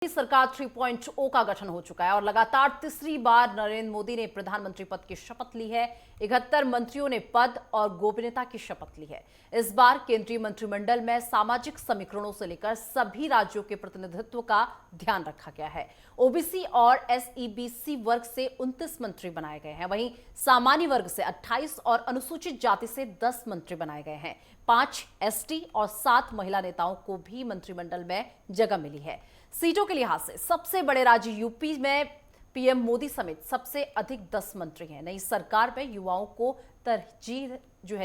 सरकार 3.0 का गठन हो चुका है और लगातार तीसरी बार नरेंद्र मोदी ने प्रधानमंत्री पद की शपथ ली है। 71 मंत्रियों ने पद और गोपनीयता की शपथ ली है। इस बार केंद्रीय मंत्रिमंडल में सामाजिक समीकरणों से लेकर सभी राज्यों के प्रतिनिधित्व का ध्यान रखा गया है। ओबीसी और एसईबीसी वर्ग से 29 मंत्री बनाए गए हैं, वहीं सामान्य वर्ग से 28 और अनुसूचित जाति से 10 मंत्री बनाए गए हैं। 5 एसटी और 7 महिला नेताओं को भी मंत्रिमंडल में जगह मिली है। सीटों के लिहाज से सबसे बड़े राज्य यूपी में पीएम मोदी समेत सबसे अधिक 10 मंत्री हैं। नई सरकार में युवाओं को तरजीह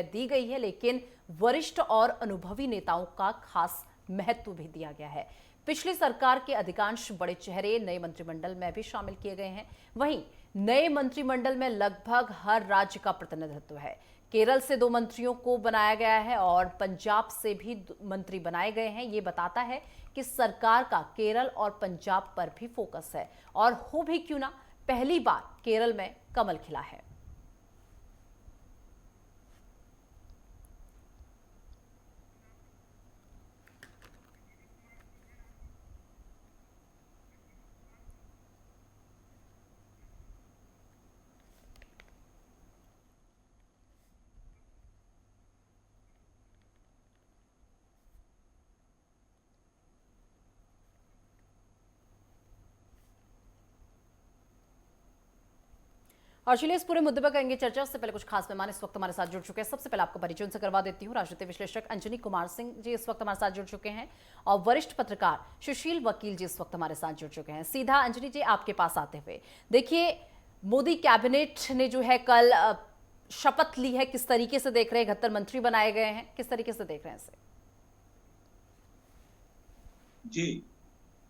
दी गई है, लेकिन वरिष्ठ और अनुभवी नेताओं का खास महत्व भी दिया गया है। पिछली सरकार के अधिकांश बड़े चेहरे नए मंत्रिमंडल में भी शामिल किए गए हैं। वहीं नए मंत्रिमंडल में लगभग हर राज्य का प्रतिनिधित्व है। केरल से 2 मंत्रियों को बनाया गया है और पंजाब से भी मंत्री बनाए गए हैं। ये बताता है कि सरकार का केरल और पंजाब पर भी फोकस है और हो भी क्यों ना, पहली बार केरल में कमल खिला है। और चलिए इस पूरे मुद्दे पर करेंगे चर्चा। उससे पहले कुछ खास मेहमान इस वक्त हमारे साथ जुड़ चुके हैं। सबसे पहले आपको परिचय से करवा देती हूँ। राजनीतिक विश्लेषक अंजनी कुमार सिंह जी इस वक्त हमारे साथ जुड़ चुके हैं और वरिष्ठ पत्रकार सुशील वकील जी इस वक्त हमारे साथ जुड़ चुके हैं। सीधा अंजनी जी आपके पास आते हुए, देखिए मोदी कैबिनेट ने कल शपथ ली है, किस तरीके से देख रहे हैं? 71 मंत्री बनाए गए हैं, किस तरीके से देख रहे हैं इसे? जी,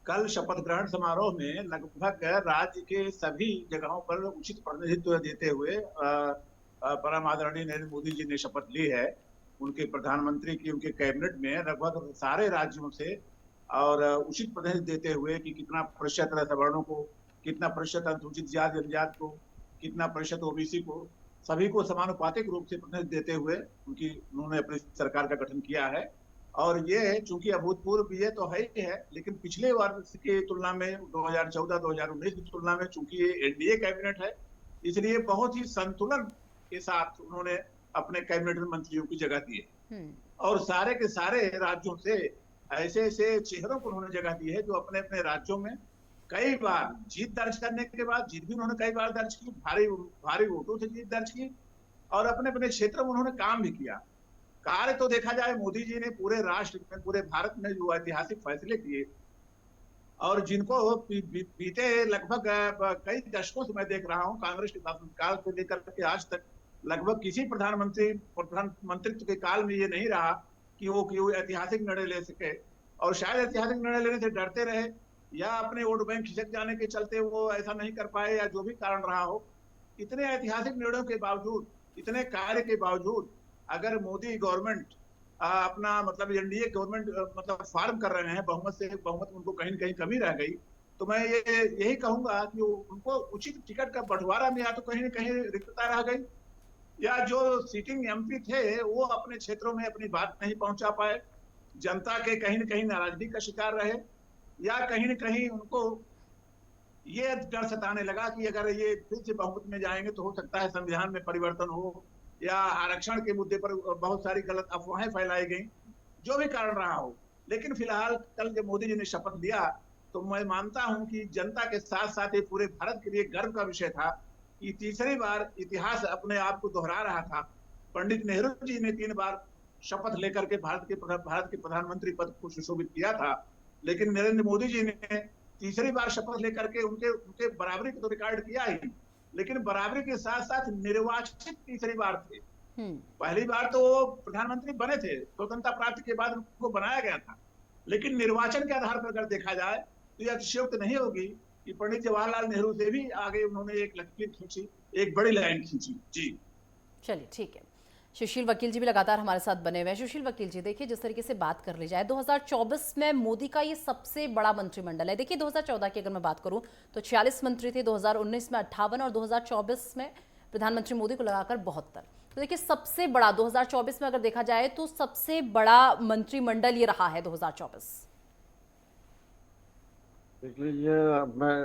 कल शपथ ग्रहण समारोह में लगभग राज्य के सभी जगहों पर उचित प्रतिनिधित्व देते हुए परम आदरणीय नरेंद्र मोदी जी ने शपथ ली है। उनके प्रधानमंत्री की उनके कैबिनेट में लगभग सारे राज्यों से और उचित प्रतिनिधित्व देते हुए कि कितना प्रतिशत सवर्णों को, कितना प्रतिशत अनुसूचित जाति जनजाति को, कितना प्रतिशत ओबीसी को, सभी को समानुपातिक रूप से प्रतिनिधित्व देते हुए उन्होंने अपनी सरकार का गठन किया है। और ये चूंकि अभूतपूर्व ये तो है ही है, लेकिन पिछले वर्ष की तुलना में 2014-2019 की तुलना में चूंकि ये एनडीए कैबिनेट है, इसलिए बहुत ही संतुलन के साथ उन्होंने अपने कैबिनेट में मंत्रियों की जगह दी है। और सारे के सारे राज्यों से ऐसे ऐसे चेहरों को उन्होंने जगह दी है जो अपने अपने राज्यों में कई बार जीत दर्ज करने के बाद, जीत भी उन्होंने कई बार दर्ज की, भारी भारी वोटों से जीत दर्ज की और अपने अपने क्षेत्र में उन्होंने काम भी किया। कार्य तो देखा जाए, मोदी जी ने पूरे राष्ट्र में, पूरे भारत में जो ऐतिहासिक फैसले किए और जिनको बीते लगभग कई दशकों से मैं देख रहा हूं, कांग्रेस के शासनकाल से लेकर के आज तक लगभग किसी प्रधानमंत्रित्व के काल में ये नहीं रहा कि वो ऐतिहासिक निर्णय ले सके। और शायद ऐतिहासिक निर्णय लेने से डरते रहे या अपने वोट बैंक खिसक जाने के चलते वो ऐसा नहीं कर पाए या जो भी कारण रहा हो, इतने ऐतिहासिक निर्णयों के बावजूद, इतने कार्य के बावजूद अगर मोदी गवर्नमेंट अपना मतलब एनडीए गवर्नमेंट मतलब फार्म कर रहे हैं, बहुमत उनको कहीं न कहीं कमी रह गई, तो मैं यही कहूंगा कि उनको उचित टिकट का बंटवारा में या तो कहीं न कहीं रिक्तता रह गई या जो सीटिंग एमपी थे वो अपने क्षेत्रों में अपनी बात नहीं पहुंचा पाए, जनता के कहीं न कहीं नाराजगी का शिकार रहे या कहीं न कहीं उनको ये डर सताने लगा कि अगर ये फिर से बहुमत में जाएंगे तो हो सकता है संविधान में परिवर्तन हो या आरक्षण के मुद्दे पर बहुत सारी गलत अफवाहें फैलाई गई, जो भी कारण रहा हो। लेकिन फिलहाल कल जब मोदी जी ने शपथ लिया तो मैं मानता हूं कि जनता के साथ साथ ये पूरे भारत के लिए गर्व का विषय था कि तीसरी बार इतिहास अपने आप को दोहरा रहा था। पंडित नेहरू जी ने 3 बार शपथ लेकर के भारत के प्रधानमंत्री पद को सुशोभित किया था, लेकिन नरेंद्र मोदी जी ने तीसरी बार शपथ लेकर के उनके बराबरी को तो रिकॉर्ड किया ही, लेकिन बराबरी के साथ साथ निर्वाचित तीसरी बार थे। पहली बार तो वो प्रधानमंत्री बने थे, स्वतंत्रता प्राप्ति के बाद उनको बनाया गया था, लेकिन निर्वाचन के आधार पर अगर देखा जाए तो यह अतिशयोक्ति नहीं होगी कि पंडित जवाहरलाल नेहरू से भी आगे उन्होंने एक लकीर खींची, एक बड़ी लाइन खींची। जी चलिए ठीक है। सुशील वकील जी भी लगातार हमारे साथ बने हुए हैं। सुशील वकील जी, देखिए जिस तरीके से बात कर ली जाए, 2024 में मोदी का ये सबसे बड़ा मंत्रिमंडल है। देखिए 2014 की अगर मैं बात करूं तो 46 मंत्री थे, 2019 में 58 और 2024 में प्रधानमंत्री मोदी को लगाकर 72। तो देखिए सबसे बड़ा 2024 में अगर देखा जाए तो सबसे बड़ा मंत्रिमंडल ये रहा है 2024। देख लीजिए, मैं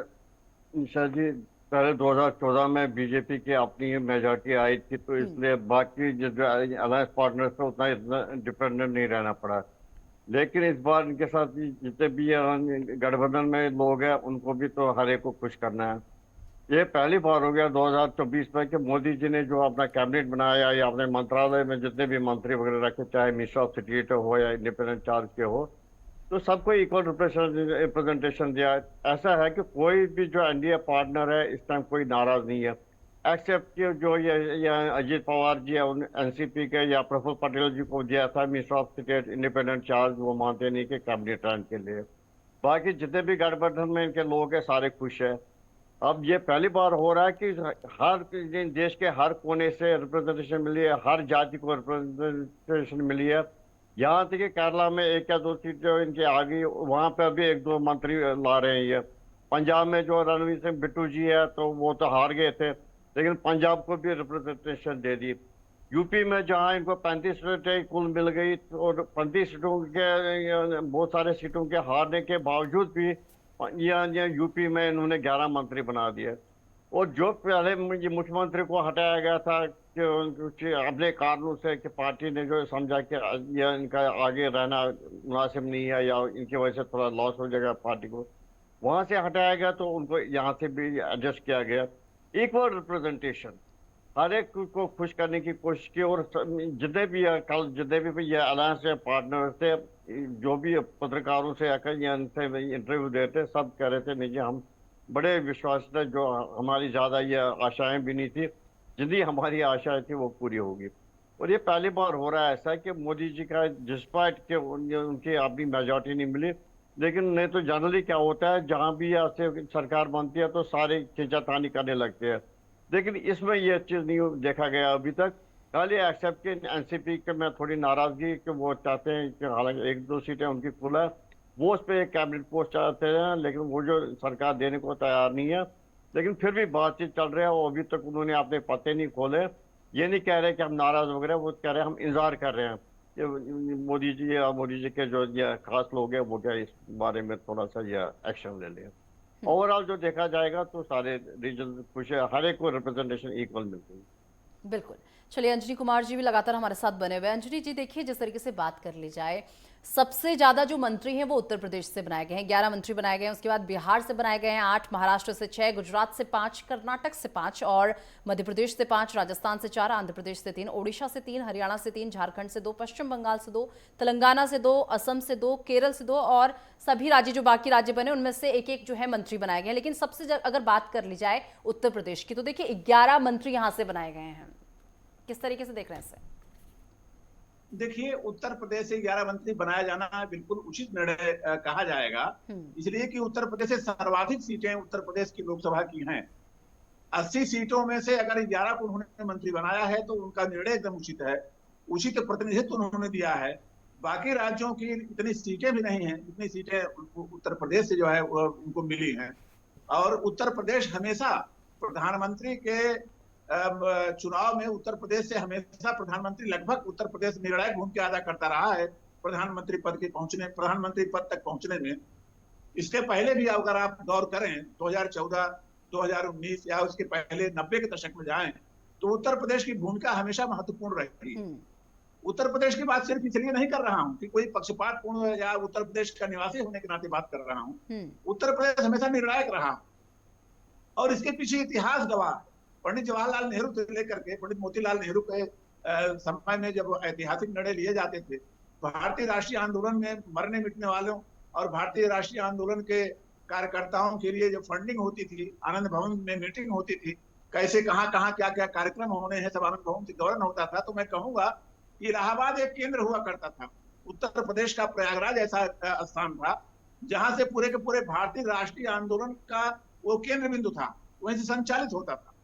निशा जी, पहले 2014 में बीजेपी की अपनी मेजोरिटी आई थी, तो इसलिए बाकी जो अलायंस पार्टनर थे उतना इतना डिपेंडेंट नहीं रहना पड़ा। लेकिन इस बार इनके साथ जितने भी गठबंधन में लोग हैं, उनको भी तो हर एक को खुश करना है। ये पहली बार हो गया 2024 में कि मोदी जी ने जो अपना कैबिनेट बनाया या अपने मंत्रालय में जितने भी मंत्री वगैरह रखे, चाहे मिनिस्टर ऑफ स्टेट हो या इंडिपेंडेंट चार्ज के हो, तो सबको इक्वल रिप्रेजेंटेशन दिया है। ऐसा है कि कोई भी जो एनडीए पार्टनर है इस टाइम कोई नाराज नहीं है, एक्सेप्ट कि जो ये अजीत पवार जी है, उन एनसीपी के या प्रफुल्ल पटेल जी को दिया था minister of state independent charge, वो मानते नहीं कि कैबिनेट रैंक के लिए। बाकी जितने भी गठबंधन में इनके लोग हैं सारे खुश है। अब ये पहली बार हो रहा है कि हर देश के हर कोने से रिप्रेजेंटेशन मिली है, हर जाति को रिप्रेजेंटेशन मिली है। यहाँ तक कि केरला में एक या दो सीट जो इनकी आ गई, वहां पर भी एक दो मंत्री ला रहे हैं ये। पंजाब में जो रणवीर सिंह बिट्टू जी है, तो वो तो हार गए थे, लेकिन पंजाब को भी रिप्रेजेंटेशन दे दी। यूपी में जहाँ इनको 35 सीटें कुल मिल गई, और 35 सीटों के बहुत सारे सीटों के हारने के बावजूद भी ये यूपी में इन्होंने 11 मंत्री बना दिए। और जो पहले ये मुख्यमंत्री को हटाया गया था कि कुछ अपने कारणों से, कि पार्टी ने जो समझा कि ये इनका आगे रहना मुनासिब नहीं है या इनकी वजह से थोड़ा लॉस हो जाएगा पार्टी को, वहां से हटाया गया, तो उनको यहाँ से भी एडजस्ट किया गया। इक्वल रिप्रेजेंटेशन, हर एक को खुश करने की कोशिश की। और जितने भी कल जितने भी ये अलायंस के पार्टनर थे, जो भी पत्रकारों से आकर या इनसे इंटरव्यू देते, सब कह रहे थे नहीं जी, हम बड़े विश्वास थे, जो हमारी ज्यादा ये आशाएं भी नहीं थी, जितनी हमारी आशाएं थी वो पूरी होगी। और ये पहली बार हो रहा है ऐसा कि मोदी जी का, डिस्पाइट के उनकी अपनी मेजोरिटी नहीं मिली, लेकिन नहीं तो जनरली क्या होता है, जहां भी ऐसे सरकार बनती है तो सारे खींचातानी करने लगते हैं। लेकिन इसमें यह चीज नहीं देखा गया अभी तक। खाली एक्सेप्ट के एनसीपी के में थोड़ी नाराजगी कि वो चाहते हैं कि हालांकि एक दो सीटें उनकी खुला है, वो उस पर एक कैबिनेट पोस्ट चाहते हैं, लेकिन वो जो सरकार देने को तैयार नहीं है। लेकिन फिर भी बातचीत चल रही है, और अभी तक उन्होंने अपने पते नहीं खोले। ये नहीं कह रहे कि हम नाराज हो गए, वो कह रहे हैं हम इंतजार कर रहे हैं कि मोदी जी या मोदी जी के जो ये खास लोग हैं वो क्या इस बारे में थोड़ा सा ये एक्शन ले लें। ओवरऑल जो देखा जाएगा तो सारे रीजन खुश है, हर एक को रिप्रेजेंटेशन इक्वल मिलती है। बिल्कुल। चलिए, अंजनी कुमार जी भी लगातार हमारे साथ बने हुए हैं। अंजनी जी, देखिए, जिस तरीके से बात कर ली जाए, सबसे ज्यादा जो मंत्री हैं वो उत्तर प्रदेश से बनाए गए हैं, 11 मंत्री बनाए गए हैं। उसके बाद बिहार से बनाए गए हैं 8, महाराष्ट्र से 6, गुजरात से 5, कर्नाटक से 5 और मध्य प्रदेश से 5, राजस्थान से 4, आंध्र प्रदेश से 3, ओडिशा से 3, हरियाणा से 3, झारखंड से 2, पश्चिम बंगाल से 2, तेलंगाना से 2, असम से 2, केरल से 2 और सभी राज्य जो बाकी राज्य बने उनमें से एक एक जो है मंत्री बनाए गए हैं। लेकिन सबसे अगर बात कर ली जाए उत्तर प्रदेश की, तो देखिए 11 मंत्री यहां से बनाए गए हैं। किस तरीके से देख रहे हैं इसे? देखिए, उत्तर प्रदेश से 11 मंत्री बनाया जाना बिल्कुल उचित निर्णय कहा जाएगा, इसलिए कि उत्तर प्रदेश से सर्वाधिक सीटें उत्तर प्रदेश की लोकसभा की हैं। 80 सीटों में से अगर 11 को उन्होंने मंत्री बनाया है तो उनका निर्णय एकदम उचित है, उचित प्रतिनिधित्व उन्होंने दिया है। बाकी राज्यों की इतनी सीटें भी नहीं हैं जितनी सीटें उत्तर प्रदेश से जो है उनको मिली हैं। और उत्तर प्रदेश हमेशा प्रधानमंत्री के चुनाव में, उत्तर प्रदेश से हमेशा प्रधानमंत्री लगभग उत्तर प्रदेश निर्णायक भूमिका अदा करता रहा है प्रधानमंत्री पद तक पहुंचने में। इसके पहले भी अगर आप गौर करें 2014, 2019 या उसके पहले 90 के दशक में जाएं, तो उत्तर प्रदेश की भूमिका हमेशा महत्वपूर्ण रही। उत्तर प्रदेश की बात सिर्फ इसलिए नहीं कर रहा हूं कि कोई पक्षपातपूर्ण या उत्तर प्रदेश का निवासी होने के नाते बात कर रहा हूं। उत्तर प्रदेश हमेशा निर्णायक रहा और इसके पीछे इतिहास गवाह। पंडित जवाहरलाल नेहरू से लेकर के पंडित मोतीलाल नेहरू के समय में जब ऐतिहासिक निर्णय लिए जाते थे, भारतीय राष्ट्रीय आंदोलन में मरने मिटने वालों और भारतीय राष्ट्रीय आंदोलन के कार्यकर्ताओं के लिए जो फंडिंग होती थी, आनंद भवन में मीटिंग होती थी, कैसे कहाँ कहाँ क्या क्या कार्यक्रम होने हैं, सब आनंद भवन से गवर्न होता था। तो मैं कहूंगा कि इलाहाबाद एक केंद्र हुआ करता था, उत्तर प्रदेश का प्रयागराज ऐसा स्थान था जहां से पूरे के पूरे भारतीय राष्ट्रीय आंदोलन का वो केंद्र बिंदु था, वहीं से संचालित होता था।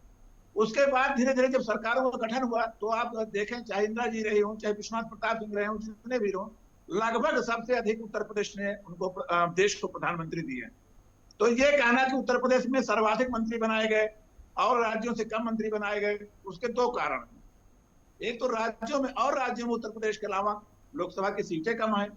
उसके बाद धीरे धीरे जब सरकारों का गठन हुआ तो आप देखें, चाहे इंदिरा जी रही हो, चाहे विश्वनाथ प्रताप सिंह रहे हो, जितने भी हो, लगभग सबसे अधिक उत्तर प्रदेश ने उनको देश को प्रधानमंत्री दिए। तो ये कहना कि उत्तर प्रदेश में सर्वाधिक मंत्री बनाए गए और राज्यों से कम मंत्री बनाए गए, उसके दो कारण हैं। एक तो राज्यों में उत्तर प्रदेश के अलावा लोकसभा की सीटें कम है,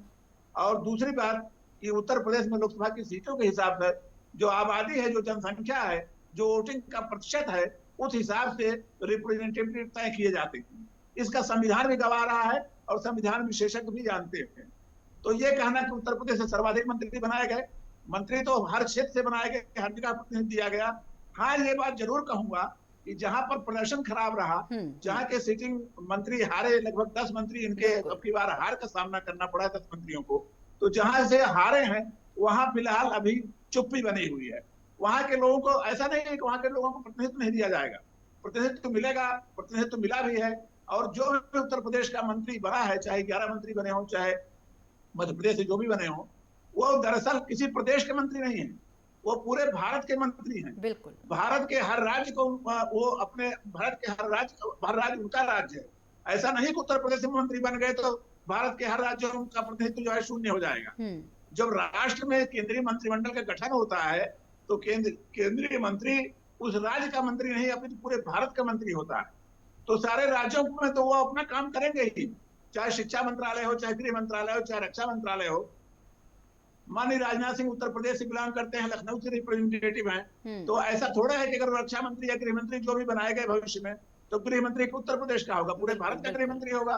और दूसरी बात कि उत्तर प्रदेश में लोकसभा की सीटों के हिसाब से जो आबादी है, जो जनसंख्या है, जो वोटिंग का प्रतिशत है, उस हिसाब से रिप्रेजेंटेटिव तय किए जाते हैं। इसका संविधान भी गवाह रहा है और संविधान विशेषज्ञ भी जानते हैं। तो ये कहना कि उत्तर प्रदेश से सर्वाधिक मंत्री बनाए गए, मंत्री तो हर क्षेत्र से बनाए गए, हर जगह प्रतिनिधि दिया गया। हाँ, ये बात जरूर कहूंगा कि जहां पर प्रदर्शन खराब रहा, जहां के सिटिंग मंत्री हारे, लगभग 10 मंत्री इनके अब की बार हार का सामना करना पड़ा 10 मंत्रियों को, तो जहां से हारे हैं वहां फिलहाल अभी चुप्पी बनी हुई है। वहां के लोगों को ऐसा नहीं है कि वहां के लोगों को प्रतिनिधित्व नहीं दिया जाएगा, प्रतिनिधित्व मिलेगा, प्रतिनिधित्व मिला भी है। और जो भी उत्तर प्रदेश का मंत्री बना है, चाहे 11 मंत्री बने हों, चाहे मध्य प्रदेश से जो भी बने हों, वो दरअसल किसी प्रदेश के मंत्री नहीं है, वो पूरे भारत के मंत्री हैं। बिल्कुल। भारत के हर राज्य को वो अपने भारत के हर राज्य उनका राज्य है। ऐसा नहीं कि उत्तर प्रदेश में मंत्री बन गए तो भारत के हर राज्य का प्रतिनिधित्व जो है शून्य हो जाएगा। जब राष्ट्र में केंद्रीय मंत्रिमंडल का गठन होता है तो केंद्रीय मंत्री उस राज्य का मंत्री नहीं, अपने पूरे भारत का मंत्री होता है। तो सारे राज्यों में तो वो अपना काम करेंगे ही, चाहे शिक्षा मंत्रालय हो, चाहे गृह मंत्रालय हो, चाहे रक्षा मंत्रालय हो। माननीय राजनाथ सिंह उत्तर प्रदेश से बिलोंग करते हैं, लखनऊ से रिप्रेजेंटेटिव हैं, तो ऐसा थोड़ा है कि अगर रक्षा मंत्री या गृह मंत्री जो भी बनाए गए भविष्य में, तो गृह मंत्री उत्तर प्रदेश का होगा, पूरे भारत का गृह मंत्री होगा।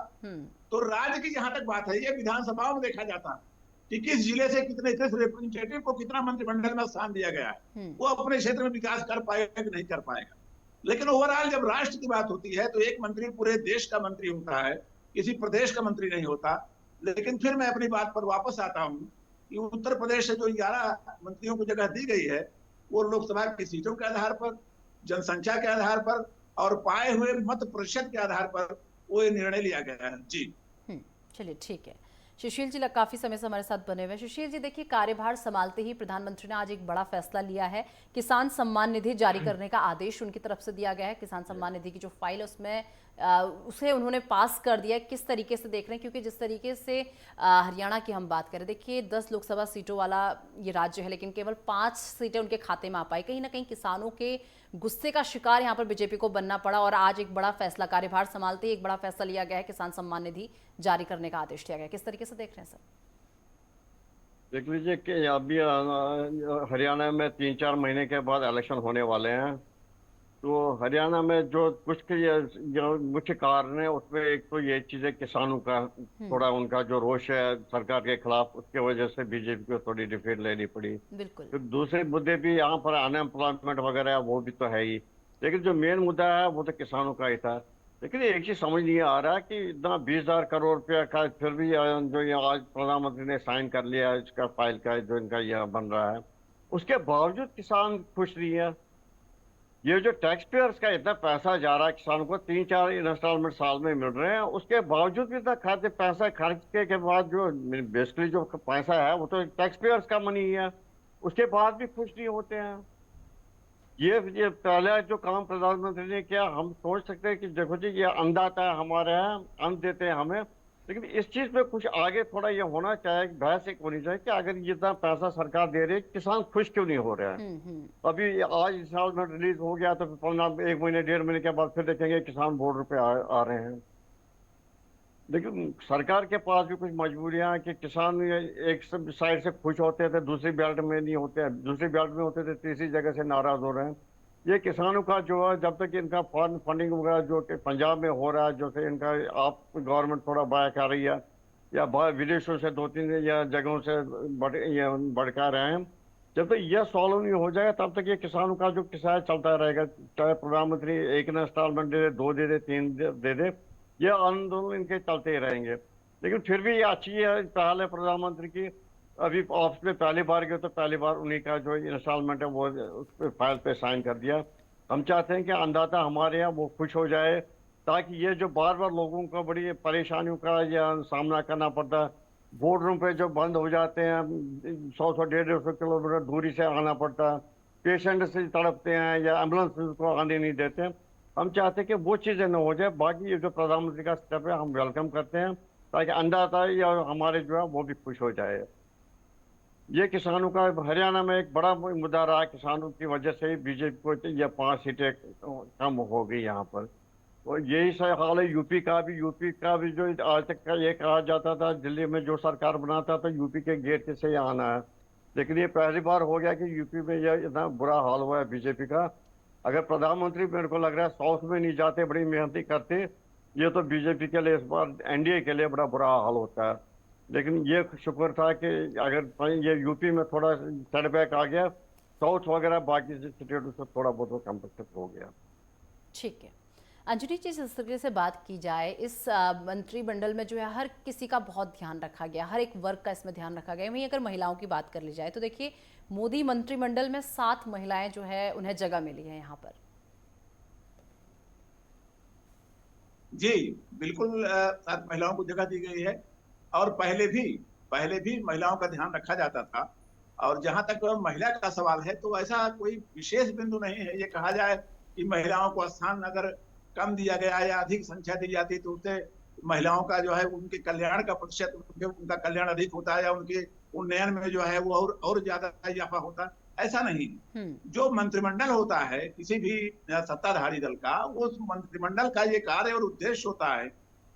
तो राज्य की जहां तक बात है, ये विधानसभाओं में देखा जाता है कि किस जिले से कितने रिप्रेजेंटेटिव को कितना मंत्रिमंडल में स्थान दिया गया है, वो अपने क्षेत्र में विकास कर पाएगा कि नहीं कर पाएगा। लेकिन ओवरऑल जब राष्ट्र की बात होती है तो एक मंत्री पूरे देश का मंत्री होता है, किसी प्रदेश का मंत्री नहीं होता। लेकिन फिर मैं अपनी बात पर वापस आता हूं कि उत्तर प्रदेश से जो 11 मंत्रियों को जगह दी गई है, वो लोकसभा की सीटों के आधार पर, जनसंख्या के आधार पर और पाए हुए मत प्रतिशत के आधार पर वो ये निर्णय लिया गया है। जी चलिए, ठीक है। सुशील जी काफी समय से हमारे साथ बने हुए। सुशील जी, देखिए, कार्यभार संभालते ही प्रधानमंत्री ने आज एक बड़ा फैसला लिया है। किसान सम्मान निधि जारी करने का आदेश उनकी तरफ से दिया गया है। किसान सम्मान निधि की जो फाइल है उसमें उसे उन्होंने पास कर दिया है। किस तरीके से देख रहे हैं, क्योंकि जिस तरीके से हरियाणा की हम बात करें, देखिए 10 लोकसभा सीटों वाला ये राज्य है, लेकिन केवल 5 सीटें उनके खाते में आ पाई। कहीं ना कहीं किसानों के गुस्से का शिकार यहाँ पर बीजेपी को बनना पड़ा और आज एक बड़ा फैसला, कार्यभार संभालते ही एक बड़ा फैसला लिया गया है, किसान सम्मान निधि जारी करने का आदेश दिया गया। किस तरीके से देख रहे हैं सर? देख लीजिए कि अभी हरियाणा में 3-4 महीने के बाद इलेक्शन होने वाले हैं। तो हरियाणा में जो जो मुख्य कारण है उसमें एक तो ये चीज है, किसानों का थोड़ा उनका जो रोष है सरकार के खिलाफ, उसके वजह से बीजेपी को थोड़ी डिफीट लेनी पड़ी। बिल्कुल। तो दूसरे मुद्दे भी यहाँ पर अनएम्प्लॉयमेंट वगैरह वो भी तो है ही, लेकिन जो मेन मुद्दा है वो तो किसानों का ही था। लेकिन एक चीज समझ नहीं आ रहा कि इतना 20,000 करोड़ रुपया का फिर भी जो ये आज प्रधानमंत्री ने साइन कर लिया इसका फाइल का, जो इनका यह बन रहा है, उसके बावजूद किसान खुश नहीं है। ये जो टैक्स पेयर्स का इतना पैसा जा रहा है किसानों को, 3-4 इंस्टॉलमेंट साल में मिल रहे हैं, उसके बावजूद भी इतना खाते पैसा खर्च के बाद जो बेसिकली जो पैसा है वो तो टैक्स पेयर्स का मनी है, उसके बाद भी खुश नहीं होते हैं। ये पहला जो काम प्रधानमंत्री ने किया, हम सोच सकते हैं कि देखो जी ये अन्नदाता है हमारे यहाँ, अन्न देते हैं हमें, लेकिन इस चीज पे कुछ आगे थोड़ा ये होना चाहिए, बहस एक होनी चाहिए कि अगर इतना पैसा सरकार दे रही है, किसान खुश क्यों नहीं हो रहे हैं। अभी आज इस साल में रिलीज हो गया तो 1 महीने 1.5 महीने के बाद फिर देखेंगे किसान बॉर्डर पे आ रहे हैं। लेकिन सरकार के पास भी कुछ मजबूरियां हैं कि किसान एक साइड से खुश होते थे, दूसरी बेल्ट में नहीं होते, दूसरी बेल्ट में होते थे, तीसरी जगह से नाराज हो रहे हैं। ये किसानों का जो है, जब तक इनका फंडिंग वगैरह जो कि पंजाब में हो रहा है, जो से इनका आप गवर्नमेंट थोड़ा बाया कर रही है, या विदेशों से 2-3 या जगहों से भड़का रहे हैं, जब तक यह सॉल्व नहीं हो जाएगा तब तक ये किसानों का जो किस्सा चलता रहेगा। चाहे प्रधानमंत्री एक इंस्टॉलमेंट दे दे, 2 दे दे, 3 दे दे, ये आंदोलन इनके चलते ही रहेंगे। लेकिन फिर भी ये अच्छी है पहल है प्रधानमंत्री की। अभी ऑफिस में पहली बार गए तो पहली बार उन्हीं का जो इंस्टॉलमेंट है वो उस पर फाइल पे साइन कर दिया। हम चाहते हैं कि अन्नदाता हमारे यहाँ वो खुश हो जाए, ताकि ये जो बार बार लोगों को बड़ी परेशानियों का या सामना करना पड़ता है, बोर्ड रूम पे जो बंद हो जाते हैं, 100-150 किलोमीटर दूरी से आना पड़ता है, पेशेंट से तड़पते हैं या एम्बुलेंस को आने नहीं देते हैं। हम चाहते हैं कि वो चीज़ें न हो जाए। बाकी ये जो प्रधानमंत्री का स्टेप है हम वेलकम करते हैं, ताकि अन्नदाता या हमारे जो है वो भी खुश हो जाए। ये किसानों का हरियाणा में एक बड़ा मुद्दा रहा, किसानों की वजह से ही बीजेपी को ये 5 सीटें कम हो गई यहाँ पर। तो यही सही हाल है यूपी का भी जो आज तक का ये कहा जाता था दिल्ली में जो सरकार बनाता था यूपी के गेट से ही आना है, लेकिन ये पहली बार हो गया कि यूपी में ये इतना बुरा हाल हुआ है बीजेपी का। अगर प्रधानमंत्री मेरे को लग रहा है साउथ में नहीं जाते, बड़ी मेहनती करते, ये तो बीजेपी के लिए इस बार एनडीए के लिए बड़ा बुरा हाल होता है। लेकिन ये शुक्र था कि अगर ये यूपी में थोड़ा सेटबैक आ गया, साउथ वगैरह बाकी स्टेटों से थोड़ा बहुत कम्पेंसेट हो गया। ठीक है अंजलि जी, जिस तरीके से बात की जाए इस मंत्रिमंडल में जो है हर किसी का बहुत ध्यान रखा गया, हर एक वर्ग का इसमें ध्यान रखा गया। वहीं अगर महिलाओं की बात कर ली जाए तो देखिए मोदी मंत्रिमंडल में 7 महिलाएं जो है उन्हें जगह मिली है यहाँ पर। जी बिल्कुल, 7 महिलाओं को जगह दी गई है और पहले भी महिलाओं का ध्यान रखा जाता था। और जहां तक महिला का सवाल है तो ऐसा कोई विशेष बिंदु नहीं है ये कहा जाए कि महिलाओं को स्थान अगर कम दिया गया या अधिक संख्या दी जाती तो उससे महिलाओं का जो है उनके कल्याण का प्रतिशत, उनका कल्याण अधिक होता है या उनके उन्नयन में जो है वो और ज्यादा इजाफा होता है, ऐसा नहीं। जो मंत्रिमंडल होता है किसी भी सत्ताधारी दल का, वो मंत्रिमंडल का ये कार्य और उद्देश्य होता है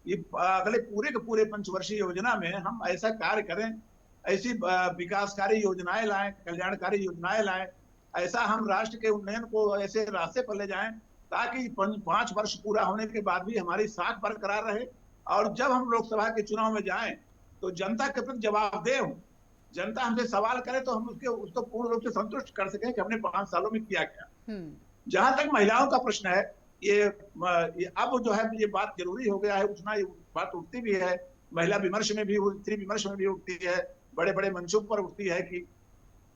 कि अगले पूरे के पूरे पंचवर्षीय योजना में हम ऐसा कार्य करें, ऐसी विकासकारी योजनाएं लाएं, कल्याणकारी योजनाएं लाएं, ऐसा हम राष्ट्र के उन्नयन को ऐसे रास्ते पर ले जाएं ताकि 5 वर्ष पूरा होने के बाद भी हमारी साख बरकरार रहे और जब हम लोकसभा के चुनाव में जाएं तो जनता के प्रति जवाबदेह हो। जनता हमसे सवाल करे तो हम उसको पूर्ण रूप से संतुष्ट कर सकें कि हमने 5 सालों में किया क्या। जहां तक महिलाओं का प्रश्न है, ये अब जो है ये बात जरूरी हो गया है, उठना ये बात उठती भी है, महिला विमर्श में भी, स्त्री विमर्श में भी उठती है, बड़े बड़े मंचों पर उठती है कि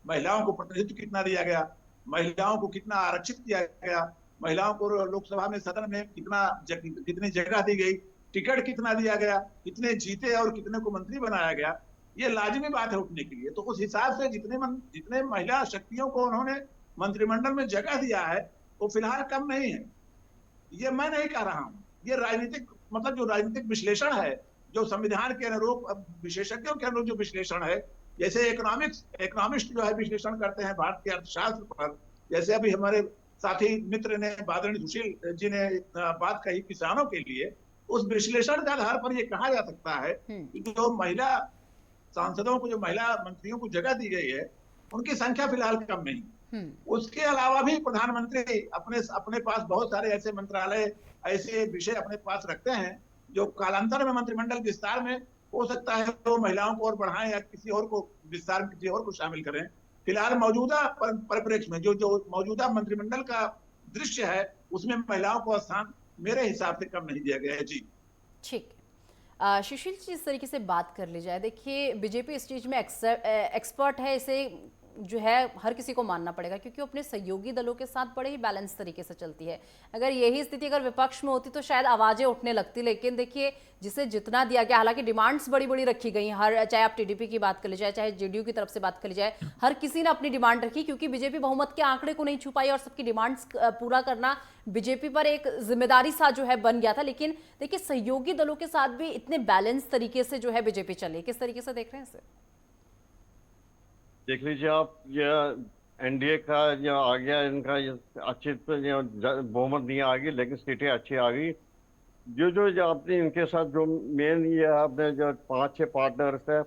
महिलाओं को प्रतिनिधित्व कितना दिया गया, महिलाओं को कितना आरक्षित किया गया, महिलाओं को लोकसभा में सदन में कितनी जगह दी गई, टिकट कितना दिया गया, कितने जीते और कितने को मंत्री बनाया गया। ये लाजिमी बात है उठने के लिए। तो उस हिसाब से जितने महिला शक्तियों को उन्होंने मंत्रिमंडल में जगह दिया है वो फिलहाल कम नहीं है। ये मैं नहीं कह रहा हूँ, ये राजनीतिक मतलब जो राजनीतिक विश्लेषण है, जो संविधान के अनुरूप विशेषज्ञों के अनुरूप जो विश्लेषण है, जैसे इकोनॉमिस्ट जो है विश्लेषण करते हैं भारत के अर्थशास्त्र पर, जैसे अभी हमारे साथी मित्र ने बादरणी सुशील जी ने बात कही किसानों के लिए, उस विश्लेषण के आधार पर यह कहा जा सकता है कि जो महिला सांसदों को, जो महिला मंत्रियों को जगह दी गई है, उनकी संख्या फिलहाल कम नहीं। उसके अलावा भी प्रधानमंत्री अपने पास बहुत सारे ऐसे मंत्रालय, ऐसे विषय अपने पास रखते हैं जो कालांतर में मंत्रिमंडल विस्तार में हो सकता है वो महिलाओं को और बढ़ाएं या किसी और को विस्तार में किसी और को शामिल करें। फिलहाल मौजूदा परिप्रेक्ष्य में जो मौजूदा मंत्रिमंडल का दृश्य है उसमें महिलाओं को स्थान मेरे हिसाब से कम नहीं दिया गया है। जी ठीक है सुशील जी, इस तरीके से बात कर ली जाए, देखिए बीजेपी इस चीज में एक्सपर्ट है, इसे जो है हर किसी को मानना पड़ेगा क्योंकि वो अपने सहयोगी दलों के साथ बड़े ही बैलेंस तरीके से चलती है। अगर यही स्थिति अगर विपक्ष में होती तो शायद आवाजें उठने लगती, लेकिन देखिए जिसे जितना दिया गया, हालांकि डिमांड्स बड़ी बड़ी रखी गई, हर चाहे आप टीडीपी की बात कर ली जाए, चाहे जेडीयू की तरफ से बात कर ली जाए, हर किसी ने अपनी डिमांड रखी क्योंकि बीजेपी बहुमत के आंकड़े को नहीं छू पाई और सबकी डिमांड्स पूरा करना बीजेपी पर एक जिम्मेदारी सा जो है बन गया था। लेकिन देखिए सहयोगी दलों के साथ भी इतने बैलेंस तरीके से जो है बीजेपी चले, किस तरीके से देख रहे हैं इसे? देख लीजिए आप, ये एनडीए का जो आ गया, इनका अच्छी तो बहुमत नहीं आ गई लेकिन सीटें अच्छी आ गई। जो आपने इनके साथ जो मेन ये आपने जो 5-6 पार्टनर्स है,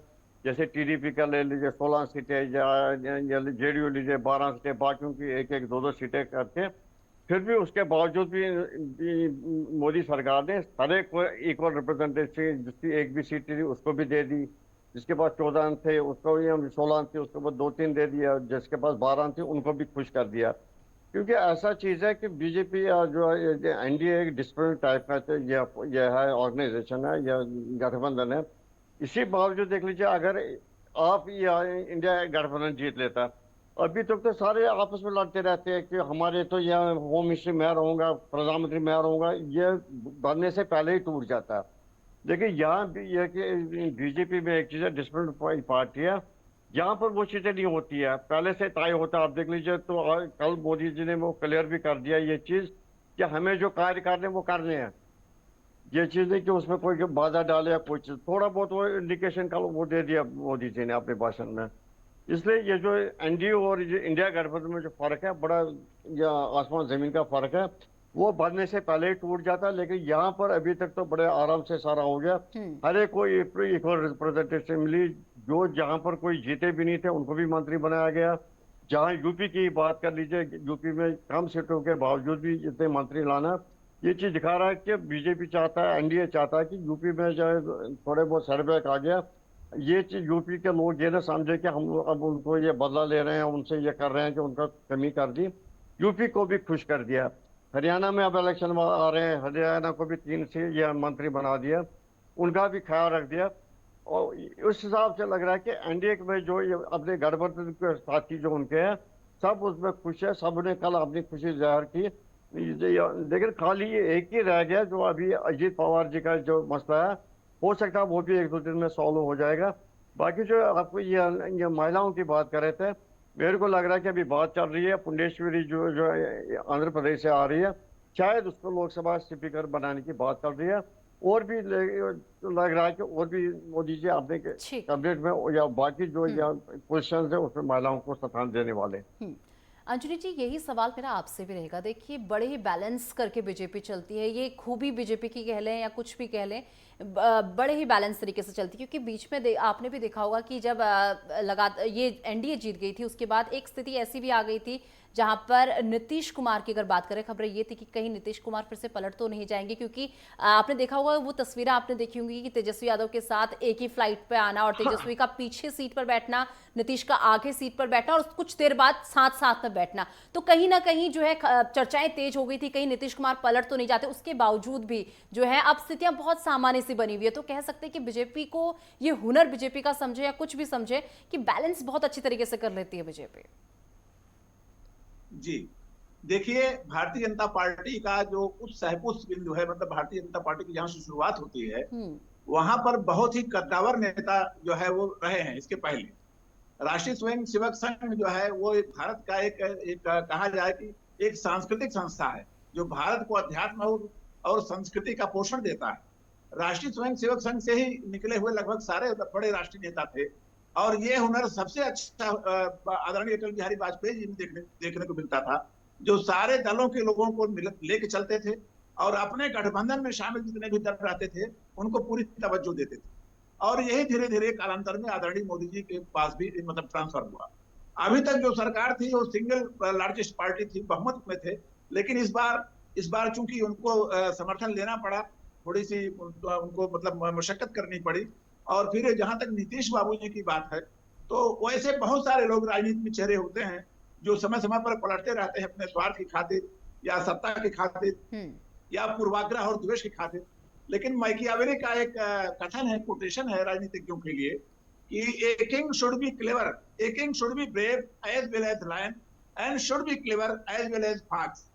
जैसे टीडीपी का ले लीजिए 16 सीटें, या जेडीयू लीजिए 12 सीटें, बाकियों की 1-1, 2-2 सीटें करके, फिर भी उसके बावजूद भी मोदी सरकार ने हर एक को इक्वल रिप्रेजेंटेशन, जिसकी एक भी सीट थी उसको भी दे दी, जिसके पास 14 थे उसको भी, हम 16 थे उसके बाद 2-3 दे दिया, जिसके पास 12 थे उनको भी खुश कर दिया। क्योंकि ऐसा चीज है कि बीजेपी जो एनडीए एक डिस्प्लिन टाइप का यह है, ऑर्गेनाइजेशन है, यह गठबंधन है। इसी बावजूद देख लीजिए, अगर आप इंडिया गठबंधन जीत लेता, अभी तक तो सारे आपस में लड़ते रहते हैं कि हमारे तो यह होम मिनिस्ट्री मैं रहूंगा, प्रधानमंत्री मैं रहूंगा, यह बनने से पहले ही टूट जाता है। देखिए यहाँ भी यह कि बीजेपी में एक चीज है, डिस्प्लिन पार्टी है, यहाँ पर वो चीजें नहीं होती है, पहले से तय होता है। आप देख लीजिए तो कल मोदी जी ने वो क्लियर भी कर दिया ये चीज कि हमें जो कार्य करने वो करने हैं। ये चीज नहीं कि उसमें कोई बाधा डाले या कोई चीज, थोड़ा बहुत वो इंडिकेशन कल वो दे दिया मोदी जी ने अपने भाषण में। इसलिए ये जो एनडीए और ये इंडिया गठबंधन में जो फर्क है, बड़ा या आसमान जमीन का फर्क है। वो बनने से पहले ही टूट जाता, लेकिन यहाँ पर अभी तक तो बड़े आराम से सारा हो गया। हर एक को इक्वल रिप्रेजेंटेशन मिली। जो जहाँ पर कोई जीते भी नहीं थे उनको भी मंत्री बनाया गया। जहाँ यूपी की बात कर लीजिए, यूपी में कम सीटों के बावजूद भी इतने मंत्री लाना, ये चीज दिखा रहा है कि बीजेपी चाहता है, एनडीए चाहता है कि यूपी में जो है थोड़े बहुत सेटबैक आ गया, ये चीज यूपी के लोग ये ना समझे कि हम अब उनको ये बदला ले रहे हैं, उनसे ये कर रहे हैं कि उनका कमी कर दी। यूपी को भी खुश कर दिया। हरियाणा में अब इलेक्शन आ रहे हैं, हरियाणा को भी 3 से ये मंत्री बना दिया, उनका भी ख्याल रख दिया। और उस हिसाब से लग रहा है कि एनडीए में जो ये अपने गठबंधन के साथी जो उनके हैं, सब उसमें खुश है। सब ने कल अपनी खुशी जाहिर की। लेकिन खाली ये एक ही रह गया जो अभी अजीत पवार जी का जो मसला है, हो सकता है वो भी 1-2 दिन में सॉल्व हो जाएगा। बाकी जो आपको ये महिलाओं की बात कर रहे थे, मेरे को लग रहा है कि अभी बात चल रही है पुंडेश्वरी जो जो आंध्र प्रदेश से आ रही है, शायद उसको लोकसभा स्पीकर बनाने की बात चल रही है। और भी लग रहा है कि और भी मोदी जी अपने ठीक। कैबिनेट में या बाकी जो पोजिशन है उसमें महिलाओं को स्थान देने वाले। अंजलि जी, यही सवाल मेरा आपसे भी रहेगा। देखिए, बड़े ही बैलेंस करके बीजेपी चलती है, ये खूबी बीजेपी की कह लें या कुछ भी कह लें, बड़े ही बैलेंस तरीके से चलती है। क्योंकि बीच में आपने भी देखा होगा कि जब ये एनडीए जीत गई थी, उसके बाद एक स्थिति ऐसी भी आ गई थी जहां पर नीतीश कुमार की अगर बात करें, खबरें ये थी कि कहीं नीतीश कुमार फिर से पलट तो नहीं जाएंगे। क्योंकि आपने देखा होगा, वो तस्वीरें आपने देखी होंगी कि तेजस्वी यादव के साथ एक ही फ्लाइट पे आना और तेजस्वी का पीछे सीट पर बैठना, नीतीश का आगे सीट पर बैठना और कुछ देर बाद साथ साथ में बैठना। तो कहीं ना कहीं जो है चर्चाएं तेज हो गई थी, कहीं नीतीश कुमार पलट तो नहीं जाते। उसके बावजूद भी जो है अब स्थितियां बहुत सामान्य सी बनी हुई है। तो कह सकते हैं कि बीजेपी को ये हुनर, बीजेपी का समझे या कुछ भी समझे, कि बैलेंस बहुत अच्छी तरीके से कर लेती है बीजेपी। जी देखिए, भारतीय जनता पार्टी का जो उच्च सहपुष्ट बिंदु है, मतलब भारतीय जनता पार्टी की जहां से शुरुआत होती है, वहां पर बहुत ही कद्दावर नेता जो है वो रहे हैं। इसके पहले राष्ट्रीय स्वयं सेवक संघ जो है वो भारत का एक कहा जाए कि एक सांस्कृतिक संस्था है जो भारत को अध्यात्म और संस्कृति का पोषण देता है। राष्ट्रीय स्वयं सेवक संघ से ही निकले हुए लगभग सारे बड़े राष्ट्रीय नेता थे, और ये हुनर सबसे अच्छा आदरणीय अटल बिहारी वाजपेयी जी में देखने को मिलता था, जो सारे दलों के लोगों को लेके चलते थे और अपने गठबंधन में शामिल जितने भी दल रहते थे उनको पूरी तवज्जो देते थे। और यही धीरे धीरे कालांतर में आदरणीय मोदी जी के पास भी मतलब ट्रांसफर हुआ। अभी तक जो सरकार थी वो सिंगल लार्जेस्ट पार्टी थी, बहुमत में थे, लेकिन इस बार चूंकि उनको समर्थन लेना पड़ा, थोड़ी सी उनको मतलब मशक्कत करनी पड़ी। और फिर जहां तक नीतीश बाबू जी की बात है, तो वैसे बहुत सारे लोग राजनीति में चेहरे होते हैं जो समय समय पर पलटते रहते हैं अपने स्वार्थ की खातिर या सत्ता की खातिर या पूर्वाग्रह और द्वेष की खातिर। लेकिन मैकियावेली का एक कथन है, कोटेशन है राजनीतिज्ञों के लिए कि a king should be clever, a king should be brave as well as lion and should be clever as well as fox.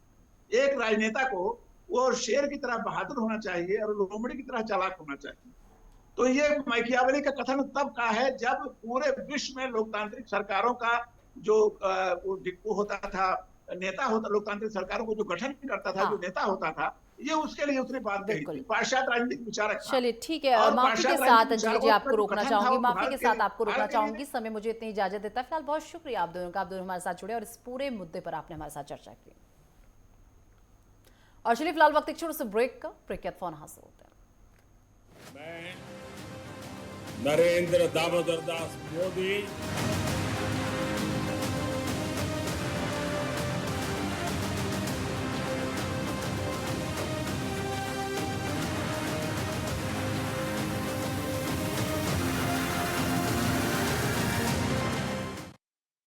एक राजनेता को वो शेर की तरह बहादुर होना चाहिए और लोमड़ी की तरह चालाक होना चाहिए। तो ये मैकियावेली का कथन तब का है जब पूरे विश्व में लोकतांत्रिक सरकारों का जो वो होता था, नेता होता, लोकतांत्रिक सरकारों को जो गठन करता था, जो नेता होता था, ये उसके लिए उसने बात कही थी। पाश्चात्य राजनीतिक विचारक था। चलिए ठीक है, माफी के साथ अंजलि जी आपको रोकना चाहूंगी, माफी के साथ आपको रोकना चाहूंगी, समय मुझे इतनी इजाजत देता है। फिलहाल बहुत शुक्रिया आप दोनों का, आप दोनों हमारे साथ जुड़े और इस पूरे मुद्दे पर आपने हमारे साथ चर्चा की। और चलिए फिलहाल वक्त एक छोटे से ब्रेक का, ब्रेक के बाद फोन हासिल होते हैं। मैं नरेंद्र दामोदर दास मोदी